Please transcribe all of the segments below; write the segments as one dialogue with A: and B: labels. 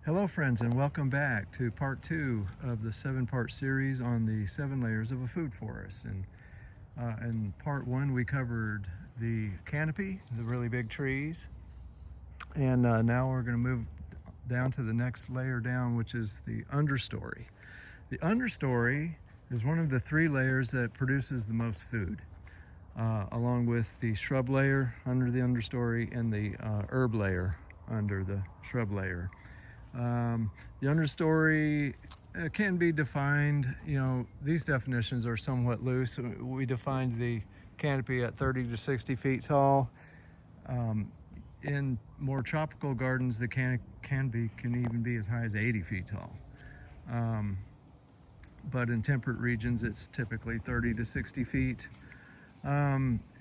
A: Hello friends, and welcome back to part 2 of the 7-part series on the 7 layers of a food forest. And in part 1 we covered the canopy, the really big trees, and now we're going to move down to the next layer down, which is the understory. The understory is one of the 3 layers that produces the most food, along with the shrub layer under the understory and the herb layer under the shrub layer. The understory can be defined, these definitions are somewhat loose. We defined the canopy at 30 to 60 feet tall. In more tropical gardens, the can even be as high as 80 feet tall. But in temperate regions, it's typically 30 to 60 feet.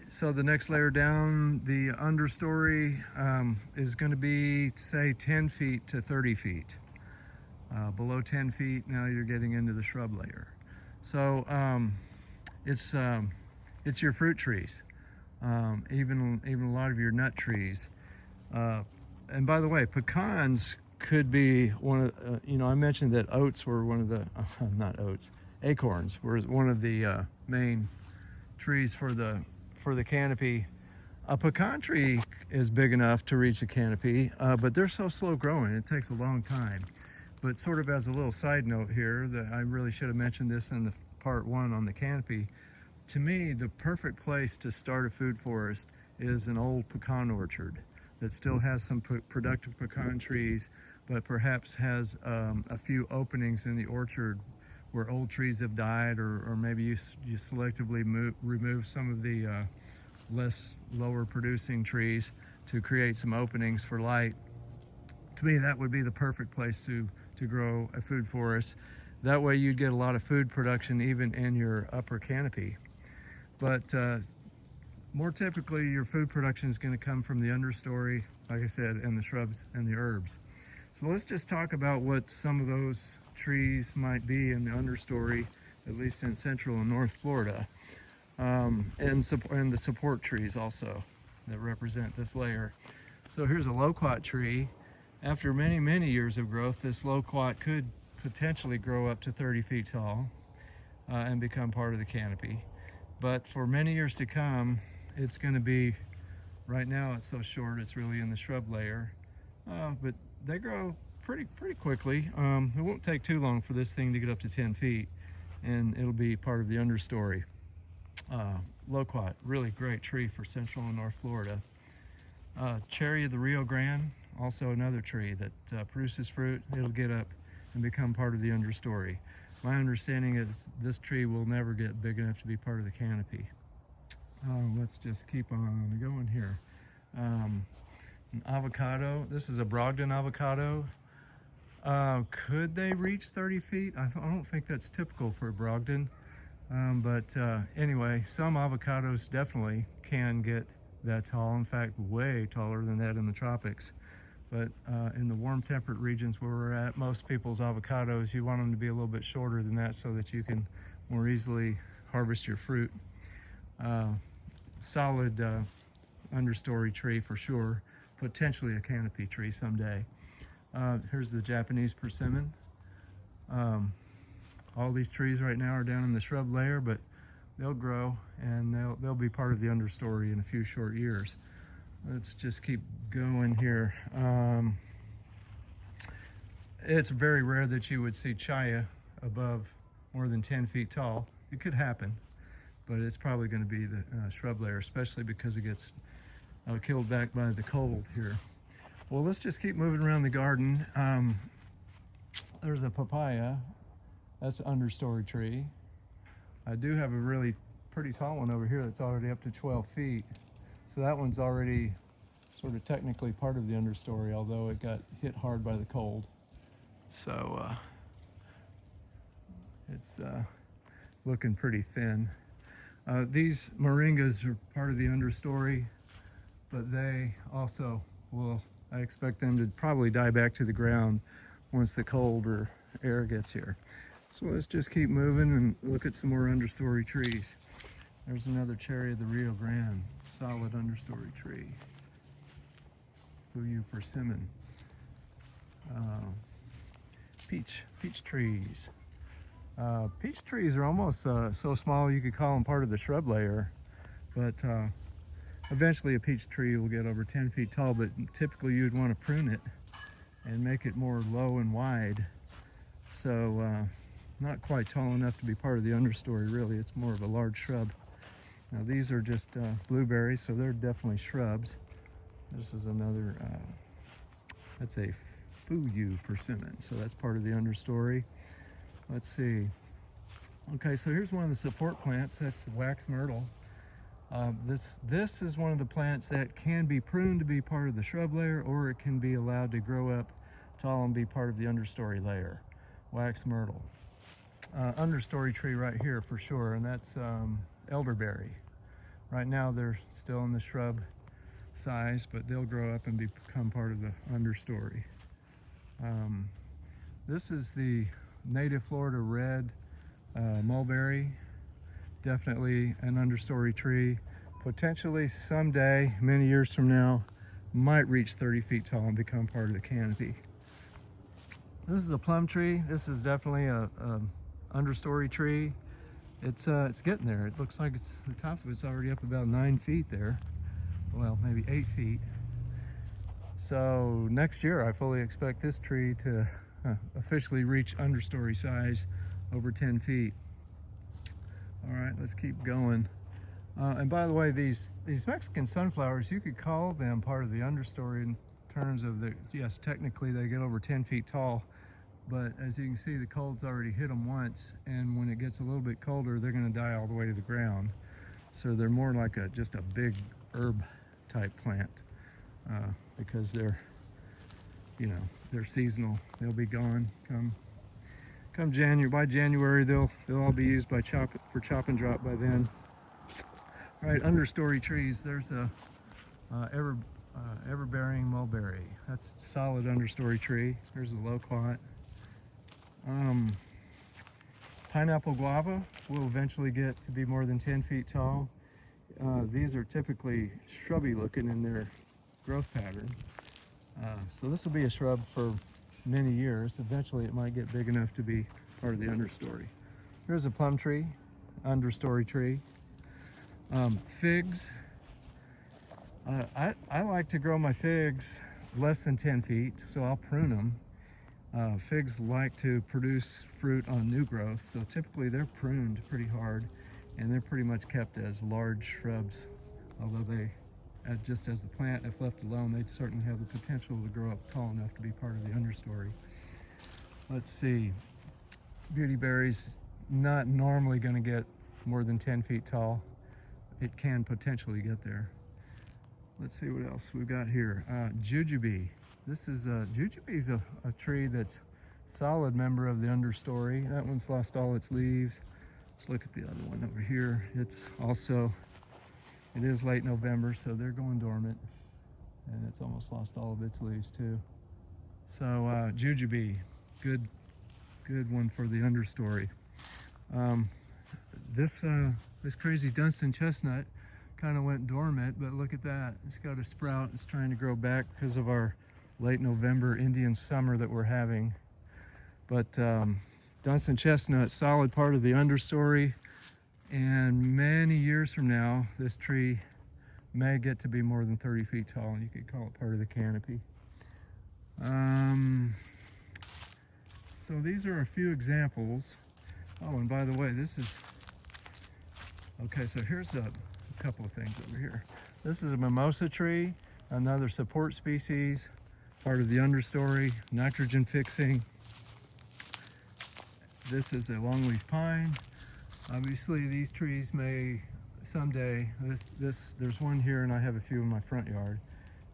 A: So the next layer down, the understory, is going to be, say, 10 feet to 30 feet. Below 10 feet, now you're getting into the shrub layer. So it's your fruit trees, even a lot of your nut trees. And by the way, pecans could be one of, I mentioned that oats were one of the, not oats, acorns were one of the main trees for the canopy. A pecan tree is big enough to reach a canopy, but they're so slow growing, it takes a long time. But sort of as a little side note here, that I really should have mentioned this in the part 1 on the canopy. To me, the perfect place to start a food forest is an old pecan orchard that still has some productive pecan trees, but perhaps has a few openings in the orchard where old trees have died, or maybe you selectively remove some of the lower producing trees to create some openings for light. To me, that would be the perfect place to grow a food forest. That way you'd get a lot of food production even in your upper canopy. But more typically, your food production is going to come from the understory, like I said, and the shrubs and the herbs. So let's just talk about what some of those trees might be in the understory, at least in Central and North Florida, and the support trees also that represent this layer. So here's a loquat tree. After many years of growth, this loquat could potentially grow up to 30 feet tall and become part of the canopy. But for many years to come, it's going to be, right now it's so short, it's really in the shrub layer, but they grow pretty quickly. It won't take too long for this thing to get up to 10 feet, and it'll be part of the understory. Loquat, really great tree for Central and North Florida. Cherry of the Rio Grande, also another tree that produces fruit. It'll get up and become part of the understory. My understanding is this tree will never get big enough to be part of the canopy. Let's just keep on going here. An avocado. This is a Brogdon avocado. Could they reach 30 feet? I don't think that's typical for a Brogdon. But anyway, some avocados definitely can get that tall. In fact, way taller than that in the tropics. But in the warm temperate regions where we're at, most people's avocados, you want them to be a little bit shorter than that so that you can more easily harvest your fruit. Solid understory tree for sure, potentially a canopy tree someday. Here's the Japanese persimmon. All these trees right now are down in the shrub layer, but they'll grow and they'll be part of the understory in a few short years. Let's just keep going here. It's very rare that you would see chaya above more than 10 feet tall. It could happen, but it's probably going to be the shrub layer, especially because it gets killed back by the cold here. Well, let's just keep moving around the garden. There's a papaya. That's an understory tree. I do have a really pretty tall one over here that's already up to 12 feet. So that one's already sort of technically part of the understory, although it got hit hard by the cold. So it's looking pretty thin. These moringas are part of the understory, but they also will, I expect them to probably die back to the ground once the colder air gets here. So let's just keep moving and look at some more understory trees. There's another cherry of the Rio Grande, solid understory tree. Fuyu persimmon. peach trees. Peach trees are almost so small you could call them part of the shrub layer, but eventually a peach tree will get over 10 feet tall, but typically you'd want to prune it and make it more low and wide. So not quite tall enough to be part of the understory, really. It's more of a large shrub. Now these are just blueberries, so they're definitely shrubs. This is another, that's a fuyu persimmon, so that's part of the understory. Let's see. Okay, so here's one of the support plants. That's wax myrtle. This is one of the plants that can be pruned to be part of the shrub layer, or it can be allowed to grow up tall and be part of the understory layer. Wax myrtle. Understory tree right here for sure, and that's elderberry. Right now they're still in the shrub size, but they'll grow up and become part of the understory. This is the native Florida red mulberry. Definitely an understory tree. Potentially someday, many years from now, might reach 30 feet tall and become part of the canopy. This is a plum tree. This is definitely a understory tree. It's getting there. It looks like the top of it's already up about 9 feet there. Well, maybe 8 feet. So next year, I fully expect this tree to officially reach understory size, over 10 feet. All right, let's keep going. And by the way, these Mexican sunflowers, you could call them part of the understory in terms of yes, technically they get over 10 feet tall, but as you can see, the cold's already hit them once, and when it gets a little bit colder, they're gonna die all the way to the ground. So they're more like just a big herb type plant, because they're seasonal. They'll be gone come January. By January, they'll all be used for chop and drop by then. All right, understory trees. There's a ever-bearing mulberry. That's a solid understory tree. There's a loquat. Pineapple guava will eventually get to be more than 10 feet tall. These are typically shrubby looking in their growth pattern. So this will be a shrub for many years. Eventually it might get big enough to be part of the understory. Here's a plum tree, understory tree. Figs. I like to grow my figs less than 10 feet, so I'll prune them. Figs like to produce fruit on new growth, so typically they're pruned pretty hard, and they're pretty much kept as large shrubs, although they, just as the plant, if left alone, they'd certainly have the potential to grow up tall enough to be part of the understory. Let's see. Beauty berries, not normally going to get more than 10 feet tall. It can potentially get there. Let's see what else we've got here. Jujube. This is jujube's a tree that's solid member of the understory. That one's lost all its leaves. Let's look at the other one over here. It is late November, so they're going dormant, and it's almost lost all of its leaves too. So jujube, good one for the understory. This crazy Dunstan chestnut kind of went dormant, but look at that. It's got a sprout. It's trying to grow back because of our late November Indian summer that we're having. But Dunstan chestnut, solid part of the understory. And many years from now, this tree may get to be more than 30 feet tall, and you could call it part of the canopy. So these are a few examples. Oh, and by the way, okay, so here's a couple of things over here. This is a mimosa tree, another support species, part of the understory, nitrogen fixing. This is a longleaf pine. Obviously, these trees may someday, there's one here, and I have a few in my front yard.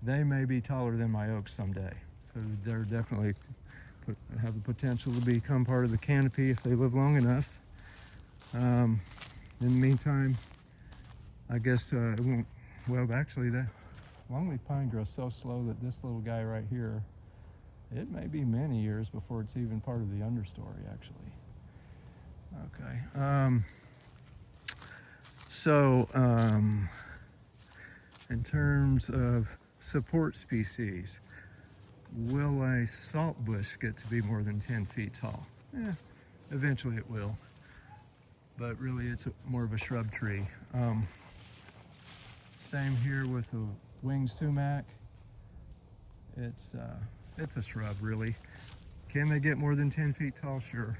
A: They may be taller than my oaks someday. So they're definitely have the potential to become part of the canopy if they live long enough. In the meantime, I guess it won't, well, actually, the longleaf pine grows so slow that this little guy right here, it may be many years before it's even part of the understory, actually. Okay. In terms of support species, Will a salt bush get to be more than 10 feet tall? Eventually it will, but really it's more of a shrub tree. Same here with the winged sumac. It's a shrub, really. Can they get more than 10 feet tall? Sure.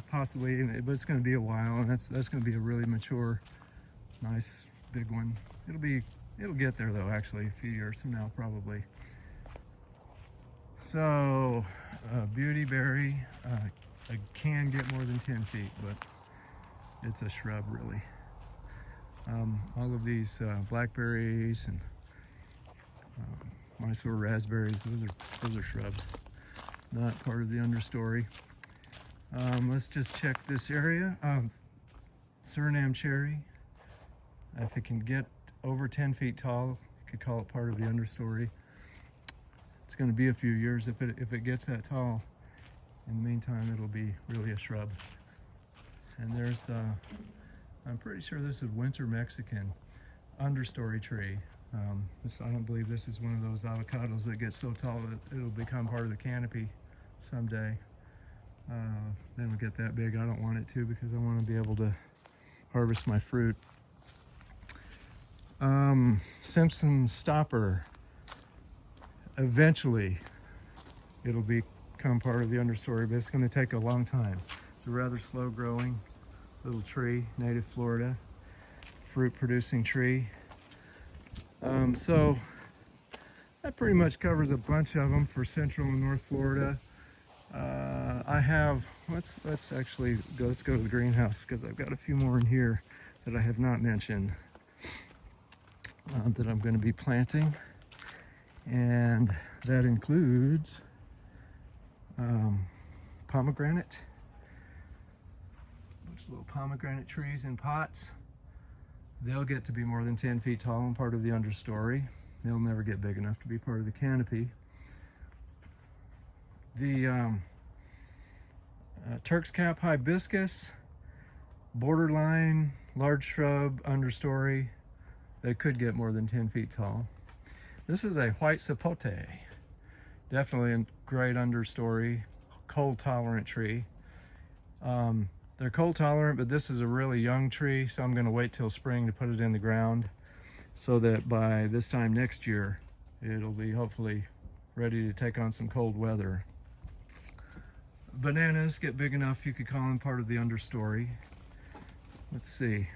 A: Possibly, but it's going to be a while, and that's going to be a really mature, nice big one. It'll get there though, actually, a few years from now, probably. So, beautyberry can get more than 10 feet, but it's a shrub, really. All of these blackberries and Mysore raspberries, those are shrubs, not part of the understory. Let's just check this area. Suriname cherry, if it can get over 10 feet tall, you could call it part of the understory. It's going to be a few years if it gets that tall. In the meantime, it'll be really a shrub. And there's, I'm pretty sure this is winter Mexican understory tree. I don't believe this is one of those avocados that gets so tall that it'll become part of the canopy someday. Then it'll get that big. I don't want it to, because I want to be able to harvest my fruit. Simpson's stopper. Eventually, it'll become part of the understory, but it's going to take a long time. It's a rather slow growing little tree, native Florida, fruit producing tree. So that pretty much covers a bunch of them for Central and North Florida. I have, let's go to the greenhouse, because I've got a few more in here that I have not mentioned that I'm going to be planting, and that includes pomegranate. Bunch of little pomegranate trees in pots. They'll get to be more than 10 feet tall and part of the understory. They'll never get big enough to be part of the canopy. The Turk's cap hibiscus, borderline, large shrub, understory. They could get more than 10 feet tall. This is a white sapote. Definitely a great understory, cold tolerant tree. They're cold tolerant, but this is a really young tree, so I'm going to wait till spring to put it in the ground so that by this time next year, it'll be hopefully ready to take on some cold weather. Bananas get big enough you could call them part of the understory. Let's see,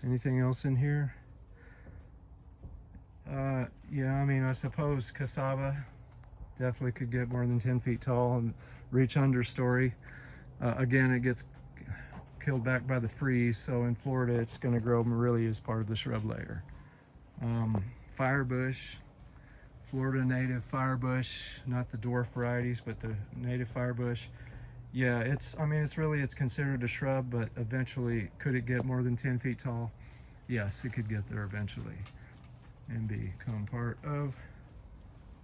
A: anything else in here? Yeah, I mean, I suppose cassava definitely could get more than 10 feet tall and reach understory. Again, it gets killed back by the freeze, so in Florida it's going to grow really as part of the shrub layer. Firebush, Florida native firebush, not the dwarf varieties, but the native firebush. Yeah, it's considered a shrub, but eventually, could it get more than 10 feet tall? Yes, it could get there eventually and become part of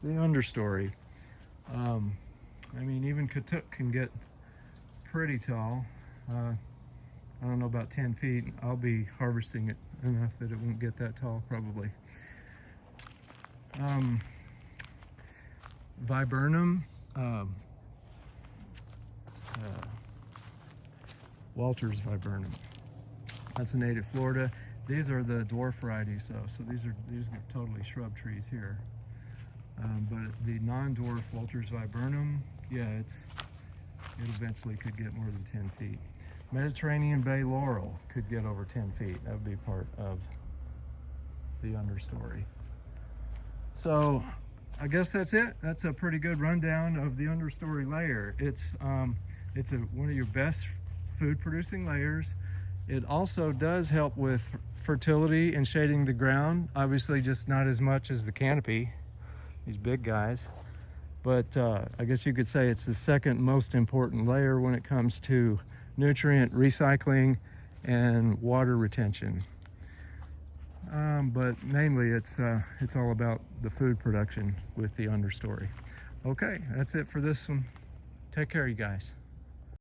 A: the understory. I mean, even katuk can get pretty tall. I don't know about 10 feet. I'll be harvesting it enough that it won't get that tall, probably. Viburnum, Walter's viburnum. That's a native Florida. These are the dwarf varieties, though, so these are totally shrub trees here. But the non-dwarf Walter's viburnum, yeah, it eventually could get more than 10 feet. Mediterranean bay laurel could get over 10 feet. That would be part of the understory. So I guess that's it. That's a pretty good rundown of the understory layer. It's one of your best food producing layers. It also does help with fertility and shading the ground. Obviously just not as much as the canopy, these big guys. But I guess you could say it's the second most important layer when it comes to nutrient recycling and water retention. But mainly it's all about the food production with the understory. Okay, that's it for this one. Take care, you guys.